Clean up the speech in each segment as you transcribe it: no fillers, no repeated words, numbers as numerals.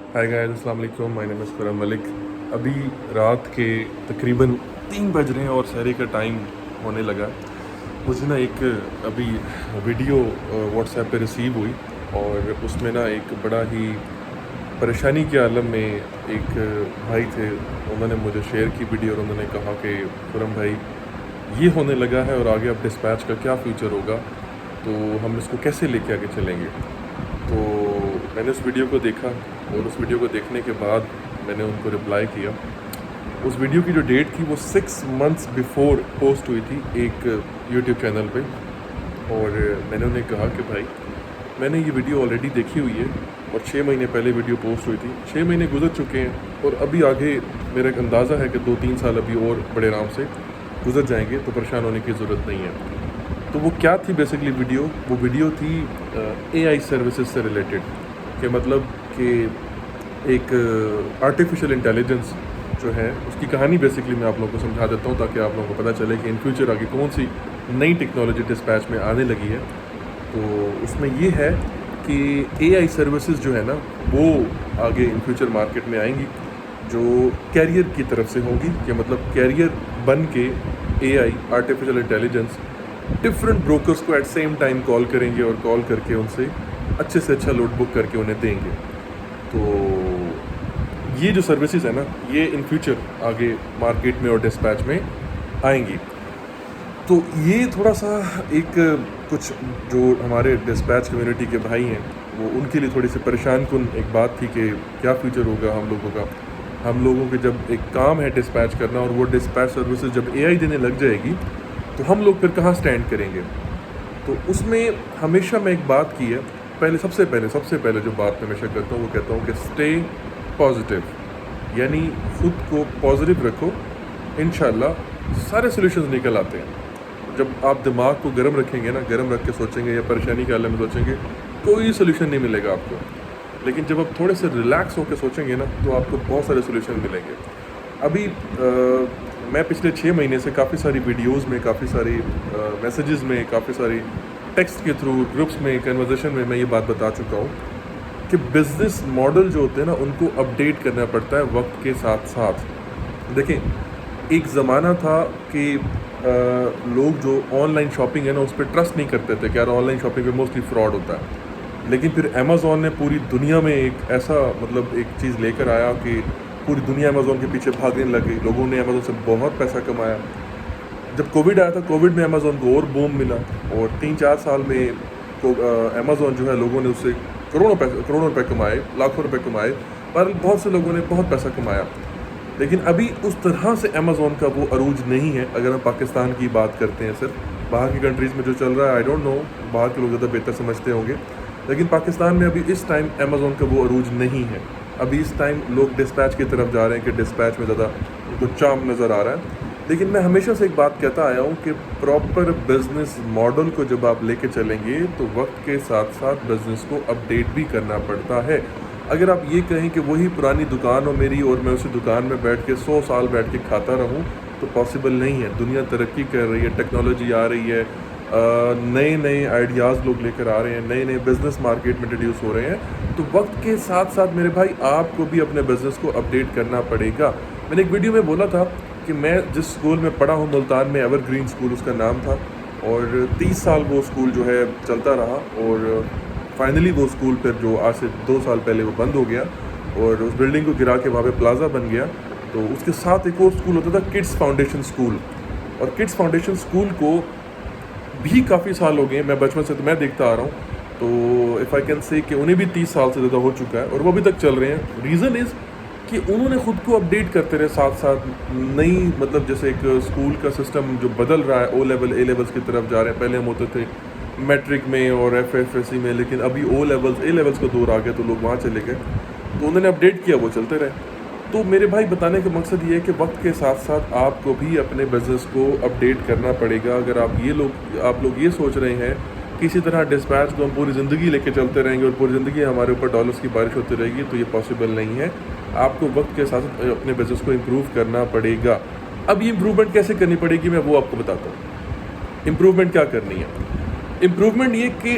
Hi guys, अस्सलाम वालेकुम। My name is Khurram Malik. अभी रात के तकरीबन 3 बज रहे हैं और सहरी का टाइम होने लगा। मुझे ना एक अभी वीडियो व्हाट्सएप पे रिसीव हुई और उसमें ना एक बड़ा ही परेशानी के आलम में एक भाई थे। उन्होंने मुझे शेयर की वीडियो और उन्होंने कहा कि खुरम भाई, ये होने लगा है और आगे अब डिस्पैच का क्या फ्यूचर होगा, तो हम इसको कैसे लेके आगे चलेंगे। तो मैंने उस वीडियो को देखा और उस वीडियो को देखने के बाद मैंने उनको रिप्लाई किया। उस वीडियो की जो डेट थी वो 6 मंथ्स बिफोर पोस्ट हुई थी एक यूट्यूब चैनल पे। और मैंने उन्हें कहा कि भाई, मैंने ये वीडियो ऑलरेडी देखी हुई है और 6 महीने पहले वीडियो पोस्ट हुई थी। 6 महीने गुजर चुके हैं और अभी आगे मेरा एक अंदाज़ा है कि 2-3 साल अभी और बड़े आराम से गुजर जाएंगे, तो परेशान होने की ज़रूरत नहीं है। तो वो क्या थी बेसिकली वीडियो? वो वीडियो थी एआई सर्विसेज से रिलेटेड, कि मतलब कि एक आर्टिफिशियल इंटेलिजेंस जो है उसकी कहानी बेसिकली मैं आप लोगों को समझा देता हूँ, ताकि आप लोगों को पता चले कि इन फ्यूचर आगे कौन सी नई टेक्नोलॉजी डिस्पैच में आने लगी है। तो उसमें ये है कि एआई सर्विसेज जो है ना, वो आगे इन फ्यूचर मार्केट में आएंगी, जो कैरियर की तरफ से होगी, कि मतलब कैरियर बन के AI artificial intelligence different brokers को एट सेम टाइम कॉल करेंगे और कॉल करके उनसे अच्छे से अच्छा लोड बुक करके उन्हें देंगे। तो ये जो सर्विसेज है ना, ये इन फ्यूचर आगे मार्केट में और डिस्पैच में आएंगी। तो ये थोड़ा सा एक कुछ जो हमारे डिस्पैच कम्युनिटी के भाई हैं, वो उनके लिए थोड़ी सी परेशान कुन एक बात थी कि क्या फ्यूचर होगा हम लोगों का। हम लोगों के जब एक काम है डिस्पैच करना और वो डिस्पैच सर्विसेज जब एआई देने लग जाएगी, तो हम लोग फिर कहाँ स्टैंड करेंगे। तो उसमें हमेशा मैं एक बात की है, सबसे पहले जो बात मैं हमेशा करता हूँ वो कहता हूँ कि स्टे पॉजिटिव, यानी खुद को पॉजिटिव रखो। इंशाल्लाह सारे सॉल्यूशंस निकल आते हैं। जब आप दिमाग को गर्म रखेंगे ना, गर्म रख के सोचेंगे या परेशानी के हाल में सोचेंगे, कोई सोल्यूशन नहीं मिलेगा आपको। लेकिन जब आप थोड़े से रिलैक्स होकर सोचेंगे ना, तो आपको बहुत सारे सोल्यूशन मिलेंगे। अभी मैं पिछले 6 महीने से काफ़ी सारी वीडियोस में, काफ़ी सारी मैसेजेस में, काफ़ी सारी टेक्स्ट के थ्रू, ग्रुप्स में, कन्वर्सेशन में मैं ये बात बता चुका हूँ कि बिज़नेस मॉडल जो होते हैं ना, उनको अपडेट करना पड़ता है वक्त के साथ साथ। देखें, एक ज़माना था कि लोग जो ऑनलाइन शॉपिंग है ना, उस पर ट्रस्ट नहीं करते थे कि यार ऑनलाइन शॉपिंग पे मोस्टली फ्रॉड होता है। लेकिन फिर अमेज़ॉन ने पूरी दुनिया में एक ऐसा मतलब एक चीज़ लेकर आया कि पूरी दुनिया अमेज़ॉन के पीछे भागने लग गई। लोगों ने अमेज़ॉन से बहुत पैसा कमाया। जब कोविड आया था, कोविड में अमेज़ॉन को और बूम मिला और 3-4 साल में अमेज़ॉन जो है, लोगों ने उससे करोड़ों रुपए कमाए, लाखों रुपए कमाए, पर बहुत से लोगों ने बहुत पैसा कमाया। लेकिन अभी उस तरह से अमेज़ॉन का वो अरूज नहीं है। अगर हम पाकिस्तान की बात करते हैं, सिर्फ बाहर की कंट्रीज़ में जो चल रहा है, आई डोंट नो, बाहर के लोग ज़्यादा बेहतर समझते होंगे। लेकिन पाकिस्तान में अभी इस टाइम अमेज़ॉन का वो अरूज नहीं है। अभी इस टाइम लोग डिस्पैच की तरफ जा रहे हैं कि डिस्पैच में ज़्यादा उनको चार्म नज़र आ रहा है। लेकिन मैं हमेशा से एक बात कहता आया हूँ कि प्रॉपर बिजनेस मॉडल को जब आप लेके चलेंगे, तो वक्त के साथ साथ बिजनेस को अपडेट भी करना पड़ता है। अगर आप ये कहें कि वही पुरानी दुकान हो मेरी और मैं उसी दुकान में बैठ के 100 साल बैठ के खाता रहूं, तो पॉसिबल नहीं है। दुनिया तरक्की कर रही है, टेक्नोलॉजी आ रही है, नए नए आइडियाज़ लोग लेकर आ रहे हैं, नए नए बिज़नेस मार्केट में इंट्रोड्यूस हो रहे हैं। तो वक्त के साथ साथ मेरे भाई, आपको भी अपने बिज़नेस को अपडेट करना पड़ेगा। मैंने एक वीडियो में बोला था कि मैं जिस स्कूल में पढ़ा हूँ मुल्तान में, एवरग्रीन स्कूल उसका नाम था, और 30 साल वो स्कूल जो है चलता रहा। और फाइनली वो स्कूल फिर जो आज से 2 साल पहले वो बंद हो गया और उस बिल्डिंग को गिरा के वहाँ पे प्लाज़ा बन गया। तो उसके साथ एक और स्कूल होता था, किड्स फाउंडेशन स्कूल। और किड्स फाउंडेशन स्कूल को भी काफ़ी साल हो गए, मैं बचपन से तो मैं देखता आ रहा हूँ। तो इफ़ आई कैन से कि उन्हें भी 30 साल से ज़्यादा हो चुका है और वो अभी तक चल रहे हैं। रीज़न इज़ कि उन्होंने ख़ुद को अपडेट करते रहे साथ साथ। नई मतलब जैसे एक स्कूल का सिस्टम जो बदल रहा है, ओ लेवल ए लेवल्स की तरफ जा रहे हैं। पहले हम होते थे मैट्रिक में और एफएससी में, लेकिन अभी ओ लेवल्स ए लेवल्स का दौर आ गया, तो लोग वहाँ चले गए। तो उन्होंने अपडेट किया, वो चलते रहे। तो मेरे भाई, बताने का मकसद ये है कि वक्त के साथ साथ आपको भी अपने बिज़नेस को अपडेट करना पड़ेगा। अगर आप लोग ये सोच रहे हैं कि इसी तरह डिस्पैच को हम पूरी ज़िंदगी लेके चलते रहेंगे और पूरी ज़िंदगी हमारे ऊपर डॉलर्स की बारिश होती रहेगी, तो ये पॉसिबल नहीं है। आपको वक्त के साथ साथ अपने बिज़नेस को इम्प्रूव करना पड़ेगा। अब ये इम्प्रूवमेंट कैसे करनी पड़ेगी, मैं वो आपको बताता हूँ। इम्प्रूवमेंट क्या करनी है? इम्प्रूवमेंट ये कि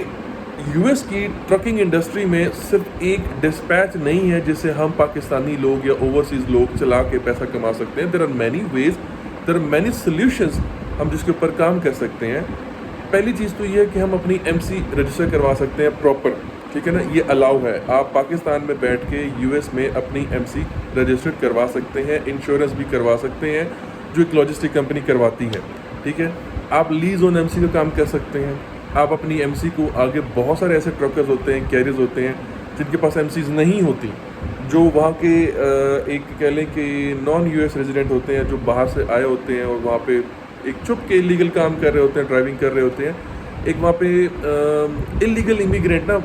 यूएस की ट्रकिंग इंडस्ट्री में सिर्फ एक डिस्पैच नहीं है जिससे हम पाकिस्तानी लोग या ओवरसीज़ लोग चला के पैसा कमा सकते हैं। There are many ways, there are many solutions हम जिसके ऊपर काम कर सकते हैं। पहली चीज़ तो ये है कि हम अपनी एमसी रजिस्टर करवा सकते हैं प्रॉपर, ठीक है ना, ये अलाउ है। आप पाकिस्तान में बैठ के यूएस में अपनी एमसी रजिस्टर्ड करवा सकते हैं, इंश्योरेंस भी करवा सकते हैं जो एक लॉजिस्टिक कंपनी करवाती है, ठीक है। आप लीज ऑन एमसी का काम कर सकते हैं। आप अपनी एमसी को आगे, बहुत सारे ऐसे ट्रकर्स होते हैं, कैरियर्स होते हैं जिनके पास एमसीज नहीं होती, जो वहाँ के एक कह लें कि नॉन यूएस रेजिडेंट होते हैं, जो बाहर से आए होते हैं और वहाँ पे एक छुप के इलीगल काम कर रहे होते हैं, ड्राइविंग कर रहे होते हैं। एक वहाँ पे इलीगल इमिग्रेंट ना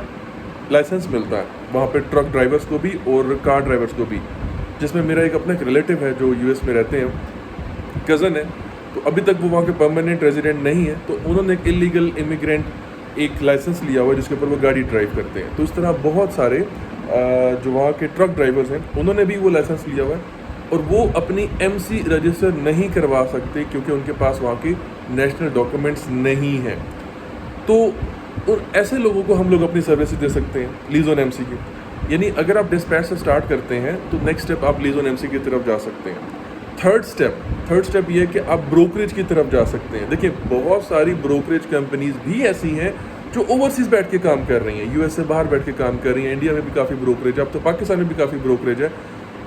लाइसेंस मिलता है वहाँ पे ट्रक ड्राइवर्स को भी और कार ड्राइवर्स को भी, जिसमें मेरा एक अपना एक रिलेटिव है जो यूएस में रहते हैं, कज़न है, तो अभी तक वो वहाँ के परमानेंट रेजिडेंट नहीं है, तो उन्होंने एक इलीगल इमिग्रेंट एक लाइसेंस लिया हुआ है जिसके ऊपर वो गाड़ी ड्राइव करते हैं। तो इस तरह बहुत सारे जो वहाँ के ट्रक ड्राइवर्स हैं उन्होंने भी वो लाइसेंस लिया हुआ है और वो अपनी एमसी रजिस्टर नहीं करवा सकते क्योंकि उनके पास वहाँ के नेशनल डॉक्यूमेंट्स नहीं हैं। तो उन ऐसे लोगों को हम लोग अपनी सर्विसेज दे सकते हैं लीज ऑन एमसी की। यानी अगर आप डिस्पैच से स्टार्ट करते हैं तो नेक्स्ट स्टेप आप लीज ऑन एमसी की तरफ जा सकते हैं। थर्ड स्टेप ये है कि आप ब्रोकरेज की तरफ जा सकते हैं। देखिए, बहुत सारी ब्रोकरेज कंपनीज भी ऐसी हैं जो ओवरसीज बैठ के काम कर रही हैं, यूएस से बाहर बैठ के काम कर रही हैं। इंडिया में भी काफ़ी ब्रोकरेज है, अब तो पाकिस्तान में भी काफ़ी ब्रोकरेज है।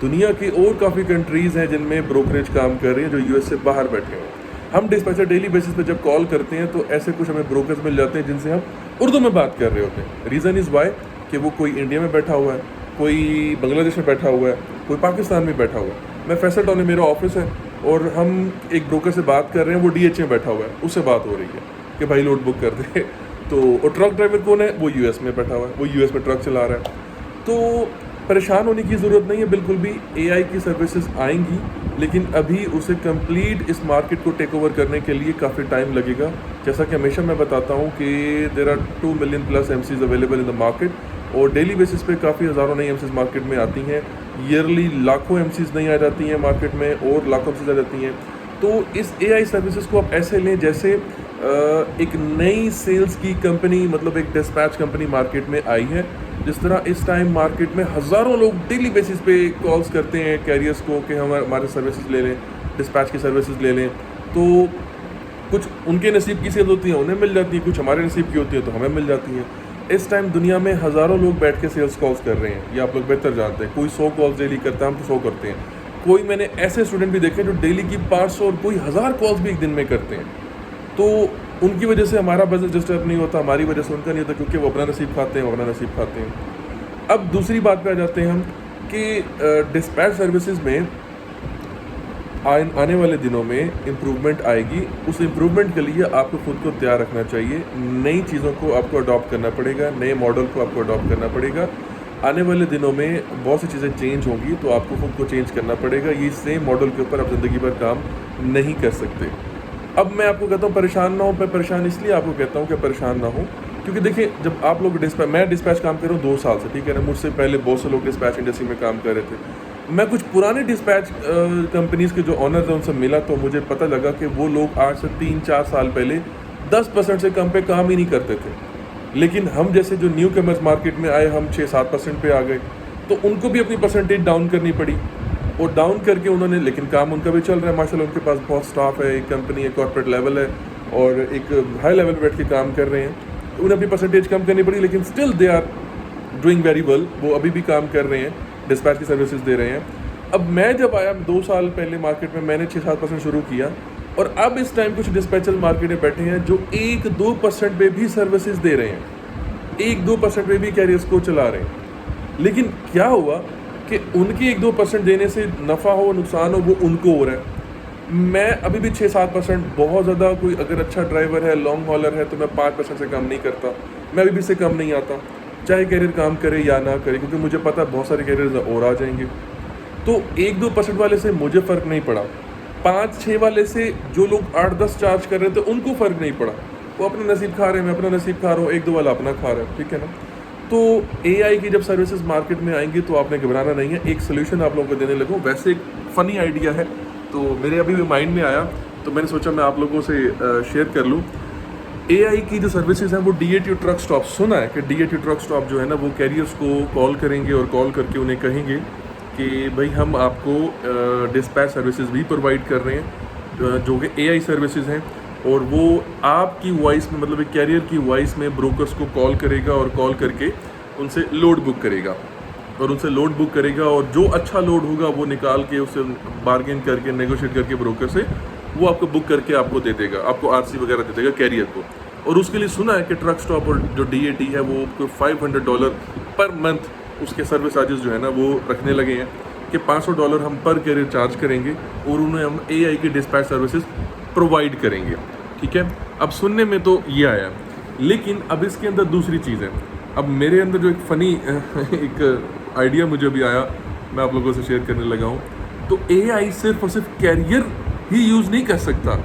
दुनिया की और काफ़ी कंट्रीज़ हैं जिनमें ब्रोकरेज काम कर रही हैं जो यूएस से बाहर बैठे हुए हैं। हम डिस्पैचर डेली बेसिस पे जब कॉल करते हैं तो ऐसे कुछ हमें ब्रोकर्स मिल जाते हैं जिनसे हम उर्दू में बात कर रहे होते हैं। रीज़न इज़ वाई कि वो कोई इंडिया में बैठा हुआ है, कोई बांग्लादेश में बैठा हुआ है, कोई पाकिस्तान में बैठा हुआ है। मैं फैसल टाउन में मेरा ऑफिस है और हम एक ब्रोकर से बात कर रहे हैं, वो डीएच में बैठा हुआ है, उससे बात हो रही है कि भाई लोड बुक कर दे। तो और ट्रक ड्राइवर कौन है, वो यूएस में बैठा हुआ है, वो यूएस में ट्रक चला रहा है। तो परेशान होने की ज़रूरत नहीं है बिल्कुल भी। एआई की सर्विसेज आएंगी, लेकिन अभी उसे कंप्लीट इस मार्केट को टेक ओवर करने के लिए काफ़ी टाइम लगेगा। जैसा कि हमेशा मैं बताता हूँ कि there are 2 million plus MCs available in the market और डेली बेसिस पे काफ़ी हज़ारों नई एमसीज मार्केट में आती हैं। ईयरली लाखों एमसीज नई आ जाती हैं मार्केट में और लाखों एमसीज आ जाती हैं। तो इस एआई सर्विसेज को आप ऐसे लें जैसे एक नई सेल्स की कंपनी, मतलब एक डिस्पैच कंपनी मार्केट में आई है। जिस तरह इस टाइम मार्केट में हज़ारों लोग डेली बेसिस पे कॉल्स करते हैं कैरियर्स को कि हम हमारे सर्विसेज ले लें, डिस्पैच की सर्विसेज ले लें। तो कुछ उनके नसीब की सेल्स होती हैं, उन्हें मिल जाती हैं, कुछ हमारे नसीब की होती हैं तो हमें मिल जाती हैं। इस टाइम दुनिया में हज़ारों लोग बैठ के सेल्स कॉल्स कर रहे हैं, ये आप लोग बेहतर जानते हैं। कोई 100 कॉल्स डेली करता है, हम तो 100 करते हैं। कोई मैंने ऐसे स्टूडेंट भी देखे जो डेली की 500 और कोई 1000 कॉल्स भी एक दिन में करते हैं। तो उनकी वजह से हमारा बिजनेस डिस्टर्ब नहीं होता, हमारी वजह से उनका नहीं होता, क्योंकि वो अपना नसीब खाते हैं, वो अपना नसीब खाते हैं। अब दूसरी बात पे आ जाते हैं हम कि डिस्पैच सर्विसेज में आने वाले दिनों में इम्प्रूवमेंट आएगी। उस इम्प्रूवमेंट के लिए आपको खुद को तैयार रखना चाहिए। नई चीज़ों को आपको अडॉप्ट करना पड़ेगा, नए मॉडल को आपको अडॉप्ट करना पड़ेगा। आने वाले दिनों में बहुत सी चीज़ें चेंज होंगी तो आपको खुद को चेंज करना पड़ेगा। ये सेम मॉडल के ऊपर आप ज़िंदगी भर काम नहीं कर सकते। अब मैं आपको कहता हूँ परेशान ना हो, मैं परेशान इसलिए आपको कहता हूँ कि परेशान ना हो, क्योंकि देखिए, जब आप लोग मैं डिस्पैच काम कर रहा हूँ 2 साल से, ठीक है ना। मुझसे पहले बहुत से लोग डिस्पैच इंडस्ट्री में काम कर रहे थे। मैं कुछ पुराने डिस्पैच कंपनीज़ के जो ऑनर्स हैं उनसे मिला तो मुझे पता लगा कि वो लोग आज से 3-4 साल पहले 10% से कम पे काम ही नहीं करते थे। लेकिन हम जैसे जो न्यू कमर्स मार्केट में आए, हम 6-7% पे आ गए, तो उनको भी अपनी परसेंटेज डाउन करनी पड़ी। और डाउन करके उन्होंने, लेकिन काम उनका भी चल रहा है माशाल्लाह, उनके पास बहुत स्टाफ है, एक कंपनी है, कॉर्पोरेट लेवल है और एक हाई लेवल पे बैठ के काम कर रहे हैं। तो उन्हें अपनी परसेंटेज कम करनी पड़ी, लेकिन still they are doing very well. वो अभी भी काम कर रहे हैं, डिस्पैच की सर्विसेज दे रहे हैं। अब मैं जब आया 2 साल पहले मार्केट में, मैंने 6-7% शुरू किया और अब इस टाइम कुछ डिस्पैचर मार्केट में बैठे हैं जो 1-2% पे भी सर्विसेज दे रहे हैं, 1-2% पे भी कैरियर्स को चला रहे हैं। लेकिन क्या हुआ कि उनके 1-2% देने से नफ़ा हो नुकसान हो वो उनको हो रहा है। मैं अभी भी 6-7%, बहुत ज़्यादा कोई अगर अच्छा ड्राइवर है, लॉन्ग हॉलर है, तो मैं 5% से कम नहीं करता। मैं अभी भी इससे कम नहीं आता, चाहे कैरियर काम करे या ना करे, क्योंकि मुझे पता है बहुत सारे कैरियर्स और आ जाएंगे। तो 1-2% वाले से मुझे फ़र्क नहीं पड़ा, 5-6 वाले से जो लोग 8-10 चार्ज कर रहे थे उनको फ़र्क नहीं पड़ा। वो अपना नसीब खा रहे हैं, मैं अपना नसीब खा रहा हूँ, 1-2 वाला अपना खा रहा है, ठीक है ना। तो एआई की जब सर्विसेज मार्केट में आएंगी तो आपने घबराना नहीं है। एक सोल्यूशन आप लोगों को देने लगूँ, वैसे एक फ़नी आइडिया है तो मेरे अभी भी माइंड में आया, तो मैंने सोचा मैं आप लोगों से शेयर कर लूँ। एआई की जो सर्विसेज हैं वो डीएटी ट्रक स्टॉप, सुना है कि डीएटी ट्रक स्टॉप जो है ना वो कैरियर्स को कॉल करेंगे और कॉल करके उन्हें कहेंगे कि भाई हम आपको डिस्पैच सर्विसेज भी प्रोवाइड कर रहे हैं जो कि एआई सर्विसेज हैं, और वो आपकी वॉइस में, मतलब एक कैरियर की वॉइस में ब्रोकर्स को कॉल करेगा और कॉल करके उनसे लोड बुक करेगा और जो अच्छा लोड होगा वो निकाल के उसे बार्गेन करके नेगोशिएट करके ब्रोकर से वो आपको बुक करके आपको दे देगा, आपको आरसी वगैरह दे देगा कैरियर को। और उसके लिए सुना है कि ट्रक स्टॉप और जो डीएटी है वो $500 पर मंथ उसके सर्विस चार्जेस जो है ना वो रखने लगे हैं कि $500 हम पर कैरियर चार्ज करेंगे और उन्हें हम एआई की डिस्पैच सर्विसेज प्रोवाइड करेंगे। ठीक है, अब सुनने में तो ये आया, लेकिन अब इसके अंदर दूसरी चीज़ है। अब मेरे अंदर जो एक फ़नी एक आइडिया मुझे अभी आया, मैं आप लोगों से शेयर करने लगा हूँ। तो एआई सिर्फ और सिर्फ कैरियर ही यूज़ नहीं कर सकता,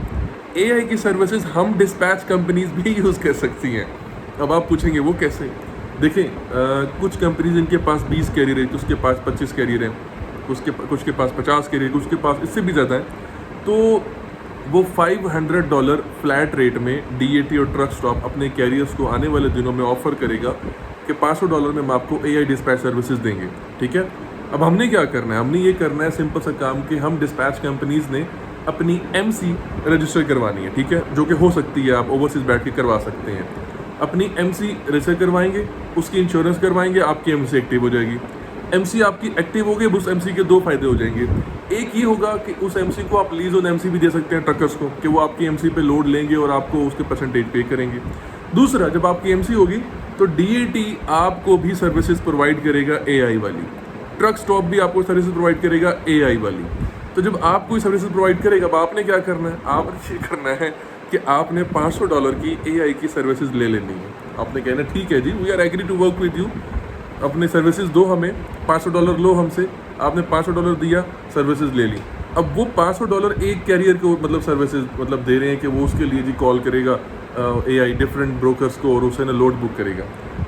एआई की सर्विसेज हम डिस्पैच कंपनीज भी यूज़ कर सकती हैं। अब आप पूछेंगे वो कैसे? देखें, कुछ कंपनीज इनके पास 20 कैरियर है, कुछ के पास 25 कैरियर हैं, कुछ के पास 50 कैरियर, कुछ के पास इससे भी ज़्यादा है। तो वो $500 फ्लैट रेट में डीएटी और ट्रक स्टॉप अपने कैरियर्स को आने वाले दिनों में ऑफर करेगा कि $500 में हम आपको एआई डिस्पैच सर्विसेज देंगे। ठीक है, अब हमने क्या करना है? हमने ये करना है सिंपल सा काम कि हम डिस्पैच कंपनीज ने अपनी एमसी रजिस्टर करवानी है। ठीक है, जो कि हो सकती है आप ओवरसीज बैठ के करवा सकते हैं। अपनी एमसी रजिस्टर करवाएंगे, उसकी इंश्योरेंस करवाएंगे, आपकी एमसी एक्टिव हो जाएगी। एमसी आपकी एक्टिव हो गई, उस एमसी के दो फायदे हो जाएंगे। एक ये होगा कि उस एमसी को आप लीज ऑन एमसी भी दे सकते हैं ट्रकर्स को, कि वो आपकी एमसी पे लोड लेंगे और आपको उसके परसेंटेज पे करेंगे। दूसरा, जब आपकी एमसी होगी तो डीएटी आपको भी सर्विसेज प्रोवाइड करेगा एआई वाली, ट्रक स्टॉप भी आपको सर्विसेज प्रोवाइड करेगा एआई वाली। तो जब आप कोई सर्विसेज प्रोवाइड करेगा, अब आपने क्या करना है? आपने ये करना है कि आपने $500 की एआई की सर्विसेज ले लेनी है। आपने कहना ठीक है जी, we are agree to work with you, अपने सर्विसेज दो, हमें $500 लो हमसे। आपने $500 दिया, सर्विसेज ले ली। अब वो $500 एक कैरियर को मतलब सर्विसेज मतलब दे रहे हैं कि वो उसके लिए जी कॉल करेगा एआई डिफरेंट ब्रोकर्स को और उसे ना लोड बुक करेगा।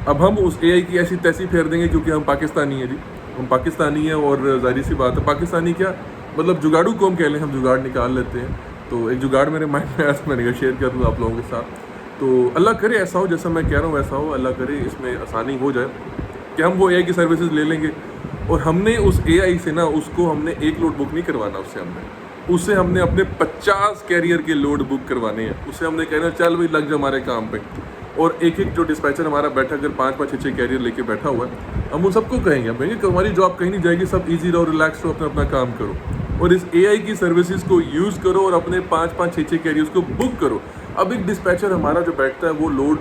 अब हम उस एआई की ऐसी तैसी फेर देंगे, क्योंकि हम पाकिस्तानी हैं जी, हम पाकिस्तानी हैं और जाहिर सी बात है, पाकिस्तानी क्या मतलब जुगाड़ू कौम कह लें, हम जुगाड़ निकाल लेते हैं। तो एक जुगाड़ मेरे माइंड में आया था, मैंने कहा शेयर कर दूँ आप लोगों के साथ। तो अल्लाह करे ऐसा हो जैसा मैं कह रहा हूँ वैसा हो, अल्लाह करे इसमें आसानी हो जाए कि हम वो एआई की सर्विसेज ले लेंगे। और हमने उस एआई से ना, उसको हमने एक लोड बुक नहीं करवाना, उससे हमने अपने 50 कैरियर के लोड बुक करवाने हैं। उससे हमने कहना चल भाई लग जा हमारे काम पे। और एक एक जो डिस्पैचर हमारा बैठा, अगर 5-5, 6-6 कैरियर लेके बैठा हुआ है, हम उन सबको कहेंगे, हम कहेंगे कि हमारी जॉब कहीं नहीं जाएगी, सब इजी रहो, रिलैक्स रहो, अपना अपना काम करो और इस एआई की सर्विसेज को यूज़ करो और अपने 5-5, 6-6 कैरियर्स को बुक करो। अब एक डिस्पैचर हमारा जो बैठता है वो लोड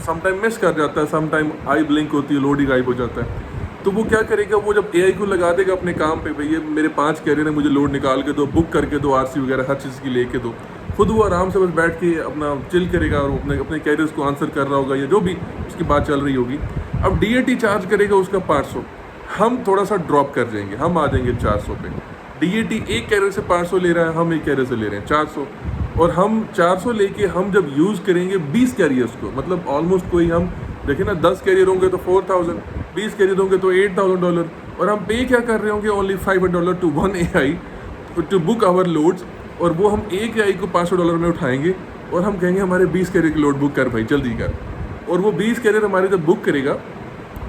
समटाइम मिस कर जाता है, समटाइम आई ब्लिंक होती है, लोड ही गायब हो जाता है। तो वो क्या करेगा? वो जब एआई को लगा देगा अपने काम पे, भैया मेरे 5 कैरियर है, मुझे लोड निकाल के दो, बुक करके दो, आरसी वगैरह हर चीज़ की लेके दो, खुद वो आराम से बस बैठ के अपना चिल करेगा और अपने कैरियर्स को आंसर कर रहा होगा या जो भी उसकी बात चल रही होगी। अब डीएटी चार्ज करेगा उसका 500, हम थोड़ा सा ड्रॉप कर जाएंगे, हम आ जाएंगे 400 पे। डीएटी एक कैरियर से 500 ले रहा है, हम एक कैरियर से ले रहे हैं 400, और हम 400 लेके हम जब यूज़ करेंगे 20 कैरियर्स को, मतलब ऑलमोस्ट कोई हम देखें ना 10 कैरियर होंगे तो 4000, 20 कैरियर होंगे तो $8000, और हम पे क्या कर रहे होंगे? Only $500 to one AI to book our loads. और वो हम एक एआई को $500 में उठाएंगे और हम कहेंगे हमारे 20 कैरियर की लोड बुक कर भाई, जल्दी कर। और वो 20 कैरियर हमारे जब बुक करेगा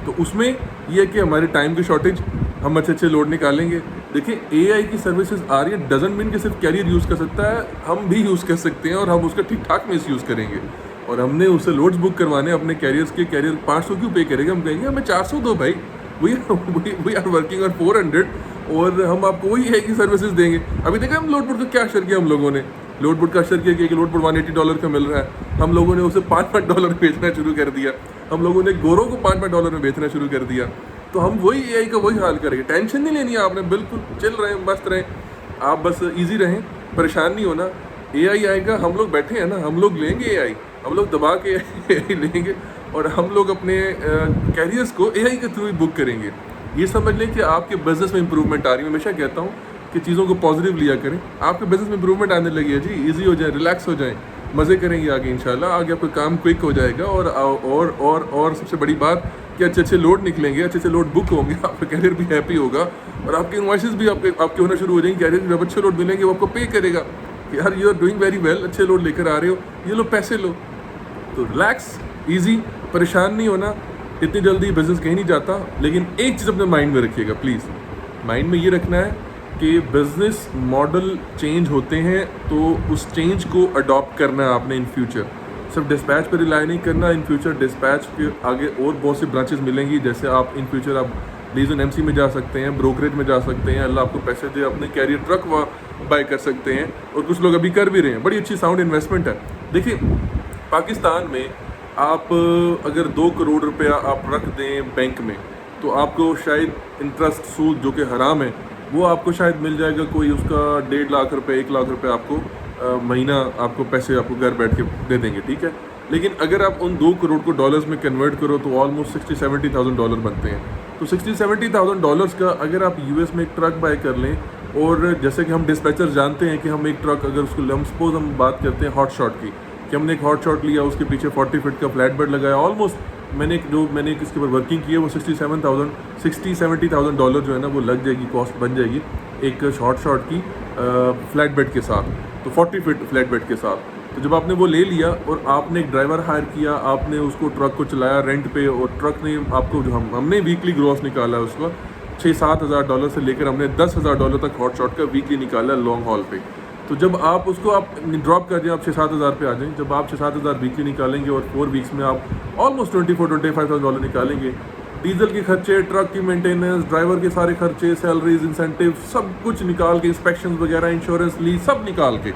तो उसमें यह है कि हमारे टाइम की शॉर्टेज, हम अच्छे अच्छे लोड निकालेंगे। देखिए एआई की सर्विसेज आ रही है, डजंट मीन कि सिर्फ कैरियर यूज़ कर सकता है, हम भी यूज़ कर सकते हैं और हम उसका ठीक ठाक मिस यूज़ करेंगे। और हमने उससे लोड्स बुक करवाने अपने कैरियर्स के, कैरियर 500 क्यों पे करेगा? हम कहेंगे हमें 400 दो भाई, वी आर वर्किंग ऑन 400 और हम आपको वही एआई की सर्विसेज देंगे। अभी देखा हम लोड बुक का क्या अशर किया, हम लोगों ने लोड बुक का अशर किया कि एक लोड बुक $180 का मिल रहा है, हम लोगों ने उसे $5 बेचना शुरू कर दिया, हम लोगों ने गोरों को $5 में बेचना शुरू कर दिया। तो हम वही एआई का वही हाल करेंगे। टेंशन नहीं लेनी है आपने, बिल्कुल चिल रहें, मस्त रहें, आप बस इजी रहें, परेशान नहीं होना। एआई आएगा, हम लोग बैठे हैं ना, हम लोग लेंगे एआई, हम लोग दबा के एआई लेंगे और हम लोग अपने कैरियर्स को एआई के थ्रू ही बुक करेंगे। ये समझ लें कि आपके बिजनेस में इंप्रूवमेंट आ रही है। मैं हमेशा कहता हूँ कि चीज़ों को पॉजिटिव लिया करें, आपके बिजनेस में इंप्रूवमेंट आने लगी है जी, इजी हो जाए, रिलैक्स हो जाए, मज़े करेंगे आगे इंशाल्लाह। आगे आपका काम क्विक हो जाएगा और सबसे बड़ी बात कि अच्छे अच्छे लोड निकलेंगे, अच्छे अच्छे लोड बुक होंगे, आपका कैरियर भी हैप्पी होगा और आपके इन्वॉइसेस भी आपके होना शुरू हो जाएंगे। कैरियर जब अच्छे लोड मिलेंगे वो आपको पे करेगा कि यार you are doing very well, अच्छे लोड लेकर आ रहे हो, ये लो पैसे लो। तो रिलैक्स, ईजी, परेशान नहीं होना, इतनी जल्दी बिजनेस कहीं नहीं जाता। लेकिन एक चीज़ अपने माइंड में रखिएगा प्लीज़, माइंड में ये रखना है कि बिजनेस मॉडल चेंज होते हैं तो उस चेंज को अडॉप्ट करना है आपने इन फ्यूचर। सिर्फ डिस्पैच पर रिलाई नहीं करना, इन फ्यूचर डिस्पैच के आगे और बहुत सी ब्रांचेस मिलेंगी। जैसे आप इन फ्यूचर आप लीजन एमसी में जा सकते हैं, ब्रोकरेज में जा सकते हैं, अल्लाह आपको पैसे दे अपने कैरियर ट्रक बाय कर सकते हैं, और कुछ लोग अभी कर भी रहे हैं। बड़ी अच्छी साउंड इन्वेस्टमेंट है। देखिए पाकिस्तान में आप अगर 2 करोड़ रुपया आप रख दें बैंक में तो आपको शायद इंटरेस्ट सूद जो कि हराम है वो आपको शायद मिल जाएगा, कोई उसका 1.5 लाख रुपये 1 लाख रुपये आपको महीना आपको पैसे आपको घर बैठ के दे देंगे, ठीक है। लेकिन अगर आप उन 2 करोड़ को डॉलर्स में कन्वर्ट करो तो ऑलमोस्ट 60-70,000 डॉलर बनते हैं। तो 60-70,000 डॉलर्स का अगर आप यूएस में एक ट्रक बाय कर लें, और जैसे कि हम डिस्पैचर जानते हैं कि हम एक ट्रक अगर उसको हम सपोज हम बात करते हैं हॉट शॉट की, कि हमने एक हॉट शॉट लिया, उसके पीछे 40 फीट का फ्लैट बेड लगाया, ऑलमोस्ट मैंने इसके ऊपर वर्किंग की है वो 60-70,000 डॉलर जो है ना वो लग जाएगी, कॉस्ट बन जाएगी एक हॉट शॉट की फ्लैट बेड के साथ, तो 40 फीट फ्लैट बेड के साथ। तो जब आपने वो ले लिया और आपने एक ड्राइवर हायर किया, आपने उसको ट्रक को चलाया रेंट पे, और ट्रक ने आपको जो हमने वीकली ग्रॉस निकाला है उसका 6-7 हज़ार डॉलर से लेकर हमने 10,000 डॉलर तक हॉट शॉट का वीकली निकाला लॉन्ग हॉल पे। तो जब आप उसको आप ड्रॉप कर दें, आप 6-7 हज़ार पे आ जाएं, जब आप 6-7 हज़ार वीकली निकालेंगे और 4 वीक्स में आप ऑलमोस्ट 24-25,000 डॉलर निकालेंगे, डीजल के खर्चे, ट्रक की मेंटेनेंस, ड्राइवर के सारे खर्चे, सैलरीज, इंसेंटिव, सब कुछ निकाल के, इंस्पेक्शन वगैरह, इंश्योरेंस, लीज सब निकाल के,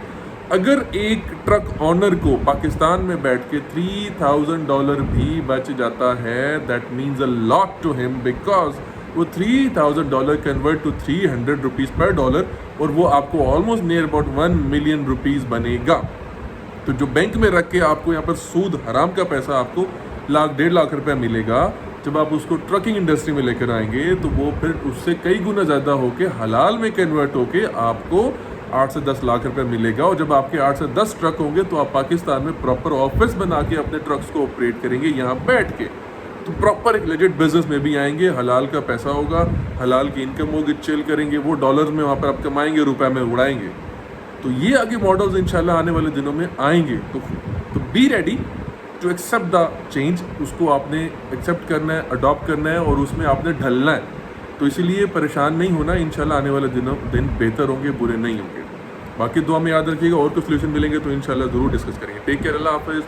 अगर एक ट्रक ऑनर को पाकिस्तान में बैठ के $3,000 भी बच जाता है, that means a lot to him, because वो $3,000 कन्वर्ट टू 300 रुपीज़ पर डॉलर, और वो आपको almost near about 1 million rupees बनेगा। तो जो बैंक में रख के आपको यहाँ पर सूद हराम का पैसा आपको 1.5 लाख रुपया मिलेगा, जब आप उसको ट्रकिंग इंडस्ट्री में लेकर आएंगे तो वो फिर उससे कई गुना ज़्यादा होके हलाल में कन्वर्ट होके आपको 8 से 10 लाख रुपए मिलेगा। और जब आपके 8 से 10 ट्रक होंगे तो आप पाकिस्तान में प्रॉपर ऑफिस बना के अपने ट्रक्स को ऑपरेट करेंगे यहाँ बैठ के, तो प्रॉपर एक लेजिट बिजनेस में भी आएंगे, हलाल का पैसा होगा, हलाल की इनकम होगी, चिल करेंगे, वो डॉलर्स में वहाँ पर आप कमाएंगे, रुपए में उड़ाएंगे। तो ये आगे मॉडल्स इंशाल्लाह आने वाले दिनों में आएंगे। तो be ready to accept the change, उसको आपने एक्सेप्ट करना है, अडॉप्ट करना है, और उसमें आपने ढलना है। तो इसीलिए परेशान नहीं होना, इंशाल्लाह आने वाले दिन बेहतर होंगे, बुरे नहीं होंगे। बाकी दुआ में याद रखिएगा, और कुछ सोल्यूशन मिलेंगे तो इंशाल्लाह ज़रूर डिस्कस करेंगे। टेक केयर, अल्लाह हाफिज़।